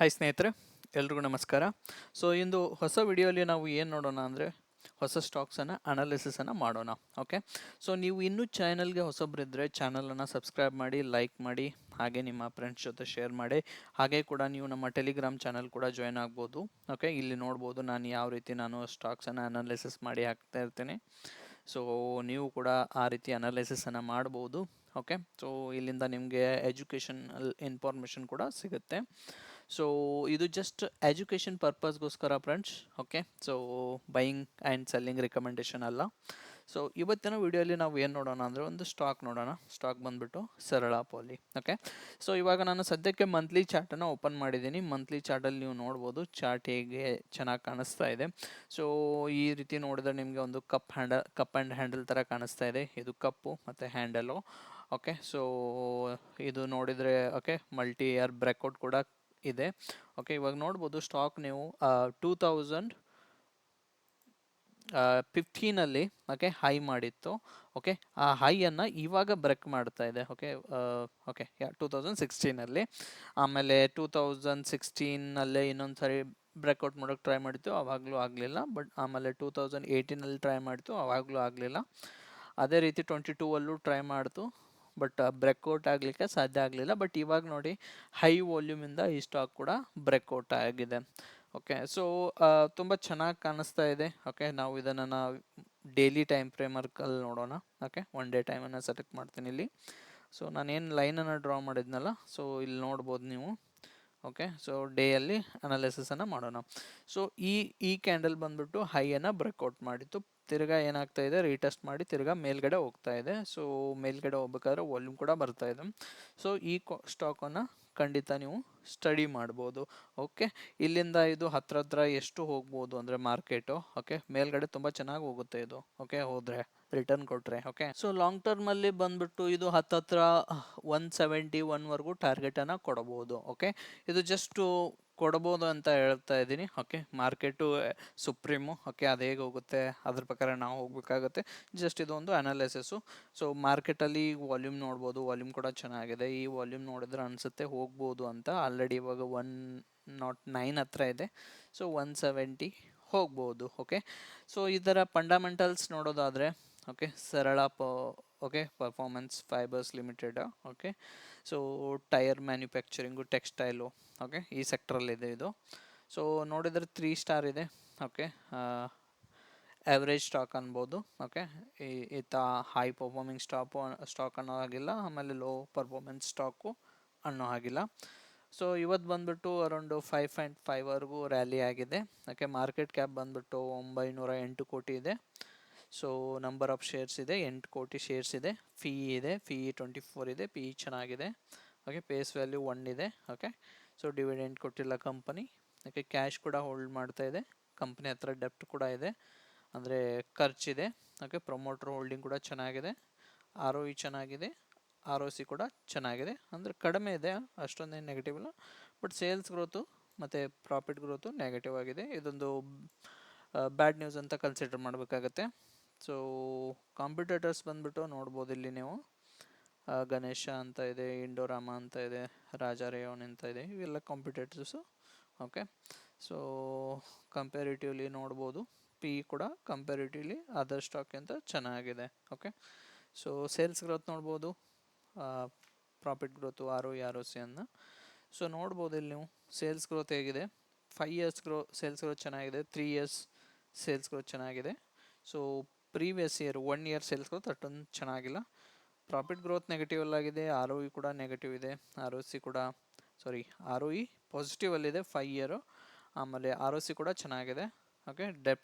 Hi ಸ್ನೇಹಿತರೆ, ಎಲ್ರಿಗೂ ನಮಸ್ಕಾರ. ಸೊ ಇಂದು ಹೊಸ ವಿಡಿಯೋಲಿ ನಾವು ಏನು ನೋಡೋಣ ಅಂದರೆ ಹೊಸ ಸ್ಟಾಕ್ಸನ್ನು ಅನಾಲಿಸಿಸನ್ನು ಮಾಡೋಣ. ಓಕೆ, ಸೊ ನೀವು ಇನ್ನೂ ಚಾನಲ್ಗೆ ಹೊಸಬ್ರಿದ್ದರೆ ಚಾನಲನ್ನು ಸಬ್ಸ್ಕ್ರೈಬ್ ಮಾಡಿ, ಲೈಕ್ ಮಾಡಿ, ಹಾಗೆ ನಿಮ್ಮ ಫ್ರೆಂಡ್ಸ್ ಜೊತೆ ಶೇರ್ ಮಾಡಿ. ಹಾಗೆ ಕೂಡ ನೀವು ನಮ್ಮ ಟೆಲಿಗ್ರಾಮ್ ಚಾನಲ್ ಕೂಡ ಜಾಯ್ನ್ ಆಗ್ಬೋದು. ಓಕೆ, ಇಲ್ಲಿ ನೋಡ್ಬೋದು ನಾನು ಯಾವ ರೀತಿ ಸ್ಟಾಕ್ಸನ್ನು ಅನಾಲಿಸಿಸ್ ಮಾಡಿ ಹಾಕ್ತಾ ಇರ್ತೀನಿ. ಸೊ ನೀವು ಕೂಡ ಆ ರೀತಿ ಅನಾಲಿಸಿಸನ್ನು ಮಾಡ್ಬೋದು. ಓಕೆ, ಸೊ ಇಲ್ಲಿಂದ ನಿಮಗೆ ಎಜುಕೇಷನಲ್ ಇನ್ಫಾರ್ಮೇಷನ್ ಕೂಡ ಸಿಗುತ್ತೆ. ಸೊ ಇದು ಜಸ್ಟ್ ಎಜುಕೇಷನ್ ಪರ್ಪಸ್ಗೋಸ್ಕರ friends. Okay, so buying and selling recommendation ಅಲ್ಲ. ಸೊ ಇವತ್ತಿನ ವಿಡಿಯೋಲಿ ನಾವು ಏನು ನೋಡೋಣ ಅಂದರೆ ಒಂದು ಸ್ಟಾಕ್ ನೋಡೋಣ. ಸ್ಟಾಕ್ ಬಂದುಬಿಟ್ಟು ಸರಳ ಪೋಲಿ. ಓಕೆ, ಸೊ ಇವಾಗ ನಾನು ಸದ್ಯಕ್ಕೆ ಮಂತ್ಲಿ ಚಾರ್ಟನ್ನು ಓಪನ್ ಮಾಡಿದ್ದೀನಿ. ಮಂತ್ಲಿ ಚಾರ್ಟಲ್ಲಿ ನೀವು ನೋಡ್ಬೋದು ಚಾರ್ಟ್ ಹೇಗೆ ಚೆನ್ನಾಗಿ ಕಾಣಿಸ್ತಾ ಇದೆ. ಸೊ ಈ ರೀತಿ ನೋಡಿದ್ರೆ ನಿಮಗೆ ಒಂದು ಕಪ್ ಆ್ಯಂಡ್ ಹ್ಯಾಂಡಲ್ ಥರ ಕಾಣಿಸ್ತಾ ಇದೆ. ಇದು ಕಪ್ಪು ಮತ್ತು ಹ್ಯಾಂಡಲು. ಓಕೆ, ಸೊ ಇದು ನೋಡಿದರೆ ಓಕೆ ಮಲ್ಟಿ ಇಯರ್ ಬ್ರೇಕ್ಔಟ್ ಕೂಡ ಇದೆ. ಓಕೆ, ಇವಾಗ ನೋಡ್ಬೋದು ಸ್ಟಾಕ್ ನೀವು 2015 ಓಕೆ ಹೈ ಮಾಡಿತ್ತು. ಓಕೆ, ಆ ಹೈಯನ್ನು ಇವಾಗ ಬ್ರೇಕ್ ಮಾಡ್ತಾ ಇದೆ. ಓಕೆ, 2016 ಆಮೇಲೆ 2016 ಇನ್ನೊಂದು ಸರಿ ಬ್ರೇಕ್ಔಟ್ ಮಾಡೋಕ್ಕೆ ಟ್ರೈ ಮಾಡಿತ್ತು, ಆವಾಗಲೂ ಆಗಲಿಲ್ಲ. ಬಟ್ ಆಮೇಲೆ 2018 ಟ್ರೈ ಮಾಡಿತ್ತು, ಆವಾಗಲೂ ಆಗಲಿಲ್ಲ. ಅದೇ ರೀತಿ 22 ಟ್ರೈ ಮಾಡ್ತು, ಬಟ್ ಬ್ರೇಕ್ಔಟ್ ಆಗಲಿಕ್ಕೆ ಸಾಧ್ಯ ಆಗಲಿಲ್ಲ. ಬಟ್ ಇವಾಗ ನೋಡಿ ಹೈ ವಾಲ್ಯೂಮಿಂದ ಈ ಸ್ಟಾಕ್ ಕೂಡ ಬ್ರೇಕ್ಔಟ್ ಆಗಿದೆ. ಓಕೆ, ಸೊ ತುಂಬ ಚೆನ್ನಾಗಿ ಕಾಣಿಸ್ತಾ ಇದೆ. ಓಕೆ, ನಾವು ಇದನ್ನು ಡೈಲಿ ಟೈಮ್ ಫ್ರೇಮರ್ಕಲ್ಲಿ ನೋಡೋಣ. ಓಕೆ, ಒನ್ ಡೇ ಟೈಮನ್ನು ಸೆಲೆಕ್ಟ್ ಮಾಡ್ತೀನಿ ಇಲ್ಲಿ. ಸೊ ನಾನೇನು ಲೈನನ್ನು ಡ್ರಾ ಮಾಡಿದ್ನಲ್ಲ, ಸೊ ಇಲ್ಲಿ ನೋಡ್ಬೋದು ನೀವು. ಓಕೆ, ಸೊ ಡೇಯಲ್ಲಿ ಅನಾಲಿಸಿಸನ್ನು ಮಾಡೋಣ. ಸೊ ಈ ಕ್ಯಾಂಡಲ್ ಬಂದ್ಬಿಟ್ಟು ಹೈಯನ್ನು ಬ್ರೇಕ್ಔಟ್ ಮಾಡಿತ್ತು. ತಿರ್ಗಾ ಏನಾಗ್ತಾ ಇದೆ, ರೀಟೆಸ್ಟ್ ಮಾಡಿ ತಿರ್ಗಾ ಮೇಲ್ಗಡೆ ಹೋಗ್ತಾ ಇದೆ. ಸೊ ಮೇಲ್ಗಡೆ ಹೋಗ್ಬೇಕಾದ್ರೆ ವಾಲ್ಯೂಮ್ ಕೂಡ ಬರ್ತಾ ಇದೆ. ಸೊ ಈ ಸ್ಟಾಕನ್ನು ಖಂಡಿತ ನೀವು ಸ್ಟಡಿ ಮಾಡ್ಬೋದು. ಓಕೆ, ಇಲ್ಲಿಂದ ಇದು ಹತ್ರ ಎಷ್ಟು ಹೋಗ್ಬೋದು ಅಂದರೆ ಮಾರ್ಕೆಟು. ಓಕೆ, ಮೇಲ್ಗಡೆ ತುಂಬ ಚೆನ್ನಾಗಿ ಹೋಗುತ್ತೆ ಇದು. ಓಕೆ, ಹೋದರೆ ರಿಟರ್ನ್ ಕೊಟ್ಟರೆ. ಓಕೆ, ಸೊ ಲಾಂಗ್ ಟರ್ಮಲ್ಲಿ ಬಂದ್ಬಿಟ್ಟು ಇದು ಹತ್ರ 171ವರೆಗೂ ಟಾರ್ಗೆಟನ್ನು ಕೊಡಬಹುದು. ಓಕೆ, ಇದು ಜಸ್ಟು ಕೊಡ್ಬೋದು ಅಂತ ಹೇಳ್ತಾ ಇದ್ದೀನಿ. Okay, market supreme. ಓಕೆ, ಅದು ಹೇಗೆ ಹೋಗುತ್ತೆ ಅದ್ರ ಪ್ರಕಾರ ನಾವು ಹೋಗ್ಬೇಕಾಗುತ್ತೆ. ಜಸ್ಟ್ ಇದೊಂದು ಅನಾಲಿಸಿಸು. ಸೊ ಮಾರ್ಕೆಟಲ್ಲಿ ವಾಲ್ಯೂಮ್ ನೋಡ್ಬೋದು, ವಾಲ್ಯೂಮ್ ಕೂಡ ಚೆನ್ನಾಗಿದೆ. ಈ ವಾಲ್ಯೂಮ್ ನೋಡಿದ್ರೆ ಅನಿಸುತ್ತೆ ಹೋಗ್ಬೋದು ಅಂತ. ಆಲ್ರೆಡಿ ಇವಾಗ 109 ಹತ್ರ ಇದೆ. ಸೊ 170 ಹೋಗ್ಬೋದು. ಓಕೆ, ಸೊ ಇದರ ಫಂಡಮೆಂಟಲ್ಸ್ ನೋಡೋದಾದರೆ ಓಕೆ ಸರಳ okay performance fibres limited. Okay, so tyre manufacturing, textile, okay ಈ ಸೆಕ್ಟ್ರಲ್ಲಿದೆ ಇದು. ಸೊ ನೋಡಿದರೆ 3 ಸ್ಟಾರ್ ಇದೆ. ಓಕೆ, ಆವ್ರೇಜ್ ಸ್ಟಾಕ್ ಅನ್ಬೋದು. ಓಕೆ, ಈತ ಹೈ ಪರ್ಫಾರ್ಮಿಂಗ್ ಸ್ಟಾಕ್ ಅನ್ನೋ ಹಾಗಿಲ್ಲ, ಆಮೇಲೆ ಲೋ ಪರ್ಫಾರ್ಮೆನ್ಸ್ ಸ್ಟಾಕು ಅನ್ನೋ ಹಾಗಿಲ್ಲ. ಸೊ ಇವತ್ತು ಬಂದುಬಿಟ್ಟು ಅರೌಂಡು 5.5ವರೆಗೂ ರ್ಯಾಲಿ ಆಗಿದೆ. ಓಕೆ, ಮಾರ್ಕೆಟ್ ಕ್ಯಾಪ್ ಬಂದುಬಿಟ್ಟು 908 ಕೋಟಿ ಇದೆ. ಸೊ ನಂಬರ್ ಆಫ್ ಶೇರ್ಸ್ ಇದೆ 8 ಕೋಟಿ ಶೇರ್ಸ್ ಇದೆ. ಫೀ ಇದೆ, ಫೀ 24 ಇದೆ. ಪಿ ಚೆನ್ನಾಗಿದೆ. ಓಕೆ, ಪೇಸ್ ವ್ಯಾಲ್ಯೂ 1 ಇದೆ. ಓಕೆ, ಸೊ ಡಿವಿಡೆಂಡ್ ಕೊಟ್ಟಿಲ್ಲ ಕಂಪನಿ. ಓಕೆ, ಕ್ಯಾಶ್ ಕೂಡ ಹೋಲ್ಡ್ ಮಾಡ್ತಾ ಇದೆ. ಕಂಪನಿ ಹತ್ರ ಡೆಪ್ಟ್ ಕೂಡ ಇದೆ, ಅಂದರೆ ಖರ್ಚಿದೆ. ಓಕೆ, ಪ್ರೊಮೋಟರ್ ಹೋಲ್ಡಿಂಗ್ ಕೂಡ ಚೆನ್ನಾಗಿದೆ. ROE ಚೆನ್ನಾಗಿದೆ, ROC ಕೂಡ ಚೆನ್ನಾಗಿದೆ. ಅಂದರೆ ಕಡಿಮೆ ಇದೆ, ಅಷ್ಟೊಂದೇನು ನೆಗೆಟಿವ್ ಇಲ್ಲ. ಬಟ್ ಸೇಲ್ಸ್ ಗ್ರೋತು ಮತ್ತು ಪ್ರಾಫಿಟ್ ಗ್ರೋತು ನೆಗೆಟಿವ್ ಆಗಿದೆ. ಇದೊಂದು ಬ್ಯಾಡ್ ನ್ಯೂಸ್ ಅಂತ ಕನ್ಸಿಡರ್ ಮಾಡಬೇಕಾಗತ್ತೆ. ಸೊ ಕಾಂಪಿಟೇಟರ್ಸ್ ಬಂದುಬಿಟ್ಟು ನೋಡ್ಬೋದು ಇಲ್ಲಿ ನೀವು. ಗಣೇಶ ಅಂತ ಇದೆ, ಇಂಡೋರಾಮ ಅಂತ ಇದೆ, ರಾಜಾ ರೇವನ್ ಅಂತ ಇದೆ. ಇವೆಲ್ಲ ಕಾಂಪಿಟೇಟರ್ಸು. ಓಕೆ, ಸೊ ಕಂಪ್ಯಾರಿಟಿವ್ಲಿ ನೋಡ್ಬೋದು ಪಿ ಕೂಡ ಕಂಪ್ಯಾರಿಟಿವ್ಲಿ ಅದರ್ ಸ್ಟಾಕ್ಗಿಂತ ಚೆನ್ನಾಗಿದೆ. ಓಕೆ, ಸೊ ಸೇಲ್ಸ್ ಗ್ರೋತ್ ನೋಡ್ಬೋದು, ಪ್ರಾಫಿಟ್ ಗ್ರೋತು, ROE ROC ಅನ್ನು. ಸೊ ನೋಡ್ಬೋದು ಇಲ್ಲಿ ನೀವು ಸೇಲ್ಸ್ ಗ್ರೋತ್ ಹೇಗಿದೆ. 5 ಇಯರ್ಸ್ ಸೇಲ್ಸ್ ಗ್ರೋತ್ ಚೆನ್ನಾಗಿದೆ, 3 ಇಯರ್ಸ್ ಸೇಲ್ಸ್ ಗ್ರೋತ್ ಚೆನ್ನಾಗಿದೆ. So previous year 1 year sales growth ಅಷ್ಟೊಂದು ಚೆನ್ನಾಗಿಲ್ಲ. ಪ್ರಾಫಿಟ್ ಗ್ರೋತ್ ನೆಗೆಟಿವ್ ಆಗಿದೆ, ROE ಕೂಡ ನೆಗೆಟಿವ್ ಇದೆ, ROC ಕೂಡ ROE ಪಾಸಿಟಿವಲ್ಲಿದೆ 5 ಇಯರು. ಆಮೇಲೆ ROC ಕೂಡ ಚೆನ್ನಾಗಿದೆ. ಓಕೆ,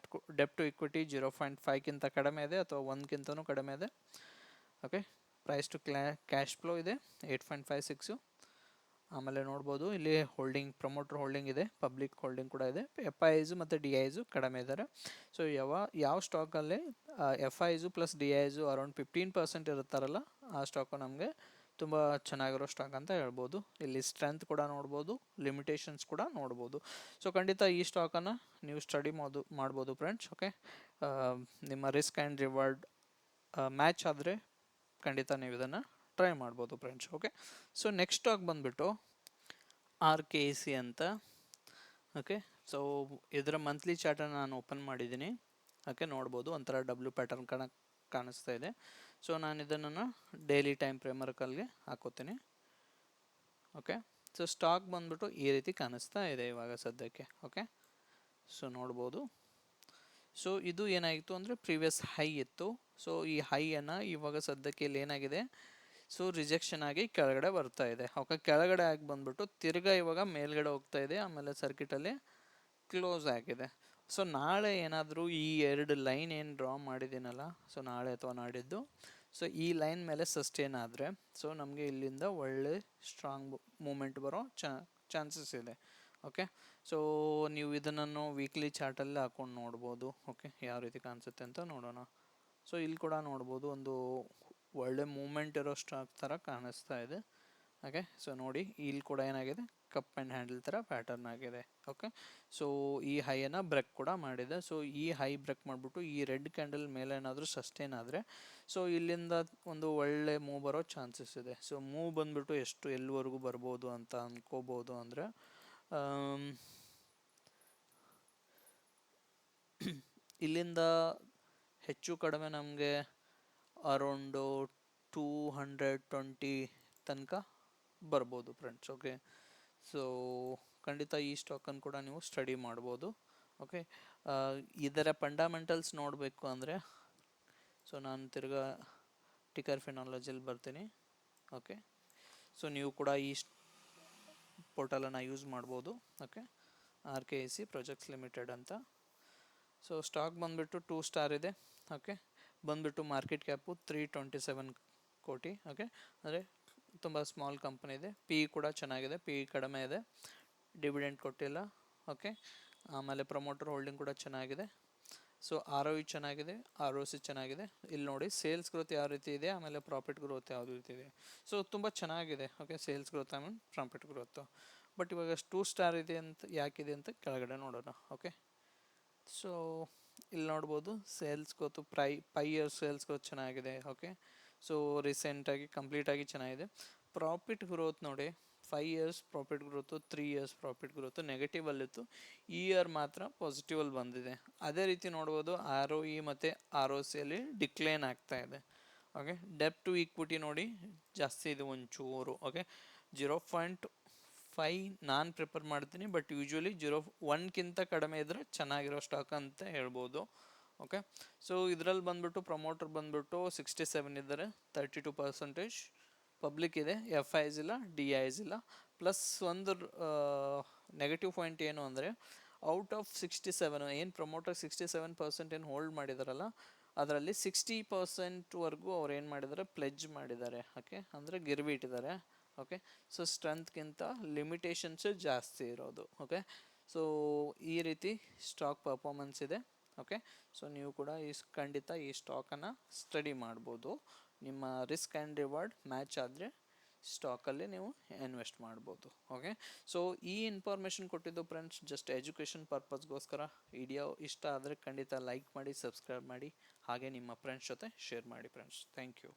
ಡೆಪ್ಟ್ ಟು ಇಕ್ವಿಟಿ 0.5ಕ್ಕಿಂತ ಕಡಿಮೆ ಇದೆ, ಅಥವಾ 1ಕ್ಕಿಂತನೂ ಕಡಿಮೆ ಇದೆ. Okay, price to cash flow ಇದೆ 8.56. ಆಮೇಲೆ ನೋಡ್ಬೋದು ಇಲ್ಲಿ ಪ್ರಮೋಟರ್ ಹೋಲ್ಡಿಂಗ್ ಇದೆ, ಪಬ್ಲಿಕ್ ಹೋಲ್ಡಿಂಗ್ ಕೂಡ ಇದೆ. FIIs ಮತ್ತು DIs ಕಡಿಮೆ ಇದ್ದಾರೆ. ಸೊ ಯಾವ ಸ್ಟಾಕಲ್ಲಿ FIIs ಪ್ಲಸ್ DIs ಅರೌಂಡ್ 15% ಇರುತ್ತಾರಲ್ಲ, ಆ ಸ್ಟಾಕು ನಮಗೆ ತುಂಬ ಚೆನ್ನಾಗಿರೋ ಸ್ಟಾಕ್ ಅಂತ ಹೇಳ್ಬೋದು. ಇಲ್ಲಿ ಸ್ಟ್ರೆಂತ್ ಕೂಡ ನೋಡ್ಬೋದು, ಲಿಮಿಟೇಷನ್ಸ್ ಕೂಡ ನೋಡ್ಬೋದು. ಸೊ ಖಂಡಿತ ಈ ಸ್ಟಾಕನ್ನು ನೀವು ಸ್ಟಡಿ ಮಾಡ್ಬೋದು ಫ್ರೆಂಡ್ಸ್. ಓಕೆ, ನಿಮ್ಮ ರಿಸ್ಕ್ ಆ್ಯಂಡ್ ರಿವಾರ್ಡ್ ಮ್ಯಾಚ್ ಆದರೆ ಖಂಡಿತ ನೀವು ಇದನ್ನು ಟ್ರೈ ಮಾಡ್ಬೋದು friends. Okay, so next stock ಬಂದುಬಿಟ್ಟು RKC ಅಂತ. ಓಕೆ, ಸೊ ಇದರ ಮಂತ್ಲಿ ಚಾರ್ಟನ್ನು ನಾನು ಓಪನ್ ಮಾಡಿದ್ದೀನಿ. ಓಕೆ, ನೋಡ್ಬೋದು ಒಂಥರ ಡಬ್ಲ್ಯೂ ಪ್ಯಾಟರ್ನ್ ಕಾಣಿಸ್ತಾ ಇದೆ. ಸೊ ನಾನು ಇದನ್ನು ಡೈಲಿ ಟೈಮ್ ಫ್ರೇಮರ್ಕಲ್ಲಿ ಹಾಕೋತೀನಿ. ಓಕೆ, ಸೊ ಸ್ಟಾಕ್ ಬಂದ್ಬಿಟ್ಟು ಈ ರೀತಿ ಕಾಣಿಸ್ತಾ ಇದೆ ಇವಾಗ ಸದ್ಯಕ್ಕೆ. ಓಕೆ, ಸೊ ನೋಡ್ಬೋದು. ಸೊ ಇದು ಏನಾಗಿತ್ತು ಅಂದರೆ ಪ್ರೀವಿಯಸ್ ಹೈ ಇತ್ತು. ಸೊ ಈ ಹೈಯನ್ನು ಇವಾಗ ಸದ್ಯಕ್ಕೆ ಇಲ್ಲಿ ಏನಾಗಿದೆ, ಸೊ ರಿಜೆಕ್ಷನ್ ಆಗಿ ಕೆಳಗಡೆ ಬರ್ತಾ ಇದೆ. ಓಕೆ, ಕೆಳಗಡೆ ಆಗಿ ಬಂದ್ಬಿಟ್ಟು ತಿರ್ಗಾ ಇವಾಗ ಮೇಲ್ಗಡೆ ಹೋಗ್ತಾ ಇದೆ, ಆಮೇಲೆ ಸರ್ಕಿಟಲ್ಲಿ ಕ್ಲೋಸ್ ಆಗಿದೆ. ಸೊ ನಾಳೆ ಏನಾದರೂ ಈ ಎರಡು ಲೈನ್ ಏನು ಡ್ರಾ ಮಾಡಿದ್ದೀನಲ್ಲ, ಸೊ ನಾಳೆ ಅಥವಾ ನಾಡಿದ್ದು, ಸೊ ಈ ಲೈನ್ ಮೇಲೆ ಸಸ್ಟೇನ್ ಆದರೆ ಸೊ ನಮಗೆ ಇಲ್ಲಿಂದ ಒಳ್ಳೆ ಸ್ಟ್ರಾಂಗ್ ಮೂಮೆಂಟ್ ಬರೋ ಚಾನ್ಸಸ್ ಇದೆ. ಓಕೆ, ಸೊ ನೀವು ಇದನ್ನು ವೀಕ್ಲಿ ಚಾರ್ಟಲ್ಲಿ ಹಾಕೊಂಡು ನೋಡ್ಬೋದು. ಓಕೆ, ಯಾವ ರೀತಿ ಕಾಣಿಸುತ್ತೆ ಅಂತ ನೋಡೋಣ. ಸೊ ಇಲ್ಲಿ ಕೂಡ ನೋಡ್ಬೋದು ಒಂದು ಒಳ್ಳೆ ಮೂಮೆಂಟ್ ಇರೋ ಸ್ಟಾಕ್ ಥರ ಕಾಣಿಸ್ತಾ ಇದೆ. ಓಕೆ, ಸೊ ನೋಡಿ ಇಲ್ಲಿ ಕೂಡ ಏನಾಗಿದೆ, ಕಪ್ ಆ್ಯಂಡ್ ಹ್ಯಾಂಡಲ್ ಥರ ಪ್ಯಾಟರ್ನ್ ಆಗಿದೆ. ಓಕೆ, ಸೊ ಈ ಹೈಯನ್ನು ಬ್ರೇಕ್ ಕೂಡ ಮಾಡಿದೆ. ಸೊ ಈ ಹೈ ಬ್ರೇಕ್ ಮಾಡಿಬಿಟ್ಟು ಈ ರೆಡ್ ಕ್ಯಾಂಡಲ್ ಮೇಲೆ ಏನಾದರೂ ಸಸ್ಟೇನ್ ಆದರೆ ಸೊ ಇಲ್ಲಿಂದ ಒಂದು ಒಳ್ಳೆ ಮೂವ್ ಬರೋ ಚಾನ್ಸಸ್ ಇದೆ. ಸೊ ಮೂವ್ ಬಂದ್ಬಿಟ್ಟು ಎಲ್ಲಿವರೆಗೂ ಬರ್ಬೋದು ಅಂತ ಅನ್ಕೋಬೋದು ಅಂದರೆ ಇಲ್ಲಿಂದ ಹೆಚ್ಚು ಕಡಿಮೆ ನಮಗೆ ಅರೌಂಡು 220 ತನಕ ಬರ್ಬೋದು ಫ್ರೆಂಡ್ಸ್. ಓಕೆ, ಸೊ ಖಂಡಿತ ಈ ಸ್ಟಾಕನ್ನು ಕೂಡ ನೀವು ಸ್ಟಡಿ ಮಾಡ್ಬೋದು. ಓಕೆ, ಇದರ ಫಂಡಮೆಂಟಲ್ಸ್ ನೋಡಬೇಕು ಅಂದರೆ ಸೊ ನಾನು ತಿರ್ಗಾ ಟಿಕರ್ ಫಿನಾಲಜಿಲಿ ಬರ್ತೀನಿ. ಓಕೆ, ಸೊ ನೀವು ಕೂಡ ಈ ಪೋರ್ಟಲನ್ನು ಯೂಸ್ ಮಾಡ್ಬೋದು. ಓಕೆ, RKC ಪ್ರಾಜೆಕ್ಟ್ಸ್ ಲಿಮಿಟೆಡ್ ಅಂತ. ಸೊ ಸ್ಟಾಕ್ ಬಂದುಬಿಟ್ಟು 2 ಸ್ಟಾರ್ ಇದೆ. ಓಕೆ, ಬಂದುಬಿಟ್ಟು ಮಾರ್ಕೆಟ್ ಕ್ಯಾಪು 327 ಕೋಟಿ. ಓಕೆ, ಅಂದರೆ ತುಂಬ ಸ್ಮಾಲ್ ಕಂಪನಿ ಇದೆ. PE ಕೂಡ ಚೆನ್ನಾಗಿದೆ, PE ಕಡಿಮೆ ಇದೆ, ಡಿವಿಡೆಂಟ್ ಕೊಟ್ಟಿಲ್ಲ. ಓಕೆ, ಆಮೇಲೆ ಪ್ರಮೋಟರ್ ಹೋಲ್ಡಿಂಗ್ ಕೂಡ ಚೆನ್ನಾಗಿದೆ. ಸೊ ROE ಚೆನ್ನಾಗಿದೆ, ROC ಚೆನ್ನಾಗಿದೆ. ಇಲ್ಲಿ ನೋಡಿ ಸೇಲ್ಸ್ ಗ್ರೋತ್ ಯಾವ ರೀತಿ ಇದೆ, ಆಮೇಲೆ ಪ್ರಾಫಿಟ್ ಗ್ರೋತ್ ಯಾವ ರೀತಿ ಇದೆ. ಸೊ ತುಂಬ ಚೆನ್ನಾಗಿದೆ. ಓಕೆ, ಸೇಲ್ಸ್ ಗ್ರೋತ್ ಆಮೇಲೆ ಪ್ರಾಫಿಟ್ ಗ್ರೋತು. ಬಟ್ ಇವಾಗ 2 ಸ್ಟಾರ್ ಇದೆ ಅಂತ ಯಾಕಿದೆ ಅಂತ ಕೆಳಗಡೆ ನೋಡೋಣ. ಓಕೆ, ಸೊ ಇಲ್ಲಿ ನೋಡ್ಬೋದು sales growth years sales growth ಚೆನ್ನಾಗಿದೆ. ಓಕೆ, ಸೊ ರೀಸೆಂಟಾಗಿ ಕಂಪ್ಲೀಟಾಗಿ ಚೆನ್ನಾಗಿದೆ. ಪ್ರಾಫಿಟ್ ಗ್ರೋತ್ ನೋಡಿ 5 years profit growth, 3 years profit growth ನೆಗೆಟಿವಲ್ಲಿತ್ತು. ಈ ಇಯರ್ ಮಾತ್ರ ಪಾಸಿಟಿವಲ್ಲಿ ಬಂದಿದೆ. ಅದೇ ರೀತಿ ನೋಡ್ಬೋದು ROE ಮತ್ತು ROCಯಲ್ಲಿ ಡಿಕ್ಲೈನ್ ಆಗ್ತಾ ಇದೆ. ಓಕೆ, ಡೆಪ್ ಟು ಈಕ್ವಿಟಿ ನೋಡಿ ಜಾಸ್ತಿ ಇದೆ ಒಂಚೂರು. ಓಕೆ, 0.5 ನಾನು ಪ್ರಿಫರ್ ಮಾಡ್ತೀನಿ, ಬಟ್ ಯೂಶ್ವಲಿ 0.1ಕ್ಕಿಂತ ಕಡಿಮೆ ಇದ್ದರೆ ಚೆನ್ನಾಗಿರೋ ಸ್ಟಾಕ್ ಅಂತ ಹೇಳ್ಬೋದು. ಓಕೆ, ಸೊ ಇದರಲ್ಲಿ ಬಂದುಬಿಟ್ಟು ಪ್ರಮೋಟರ್ ಬಂದುಬಿಟ್ಟು 67 ಇದ್ದಾರೆ, 32% ಪಬ್ಲಿಕ್ ಇದೆ, FIs ಇಲ್ಲ, DIs ಇಲ್ಲ. ಪ್ಲಸ್ ಒಂದು ನೆಗೆಟಿವ್ ಪಾಯಿಂಟ್ ಏನು ಅಂದರೆ ಔಟ್ ಆಫ್ 67 ಏನು ಪ್ರಮೋಟರ್ 67% ಏನು ಹೋಲ್ಡ್ ಮಾಡಿದಾರಲ್ಲ, ಅದರಲ್ಲಿ 60%ವರೆಗೂ ಅವ್ರು ಏನು ಮಾಡಿದ್ದಾರೆ, ಪ್ಲೆಜ್ ಮಾಡಿದ್ದಾರೆ. ಓಕೆ, ಅಂದರೆ ಗಿರ್ವಿ ಇಟ್ಟಿದ್ದಾರೆ. ಓಕೆ, ಸೊ ಸ್ಟ್ರೆಂತ್ಗಿಂತ ಲಿಮಿಟೇಷನ್ಸು ಜಾಸ್ತಿ ಇರೋದು. ಓಕೆ, ಸೊ ಈ ರೀತಿ ಸ್ಟಾಕ್ ಪರ್ಫಾರ್ಮೆನ್ಸ್ ಇದೆ. ಓಕೆ, ಸೊ ನೀವು ಕೂಡ ಖಂಡಿತ ಈ ಸ್ಟಾಕನ್ನು ಸ್ಟಡಿ ಮಾಡ್ಬೋದು. ನಿಮ್ಮ ರಿಸ್ಕ್ ಆ್ಯಂಡ್ ರಿವಾರ್ಡ್ ಮ್ಯಾಚ್ ಆದರೆ ಸ್ಟಾಕಲ್ಲಿ ನೀವು ಇನ್ವೆಸ್ಟ್ ಮಾಡ್ಬೋದು. ಓಕೆ, ಸೊ ಈ ಇನ್ಫಾರ್ಮೇಷನ್ ಕೊಟ್ಟಿದ್ದು ಫ್ರೆಂಡ್ಸ್ ಜಸ್ಟ್ ಎಜುಕೇಷನ್ ಪರ್ಪಸ್ಗೋಸ್ಕರ. ವಿಡಿಯೋ ಇಷ್ಟ ಆದರೆ ಖಂಡಿತ ಲೈಕ್ ಮಾಡಿ, ಸಬ್ಸ್ಕ್ರೈಬ್ ಮಾಡಿ, ಹಾಗೆ ನಿಮ್ಮ ಫ್ರೆಂಡ್ಸ್ ಜೊತೆ ಶೇರ್ ಮಾಡಿ ಫ್ರೆಂಡ್ಸ್. Thank you.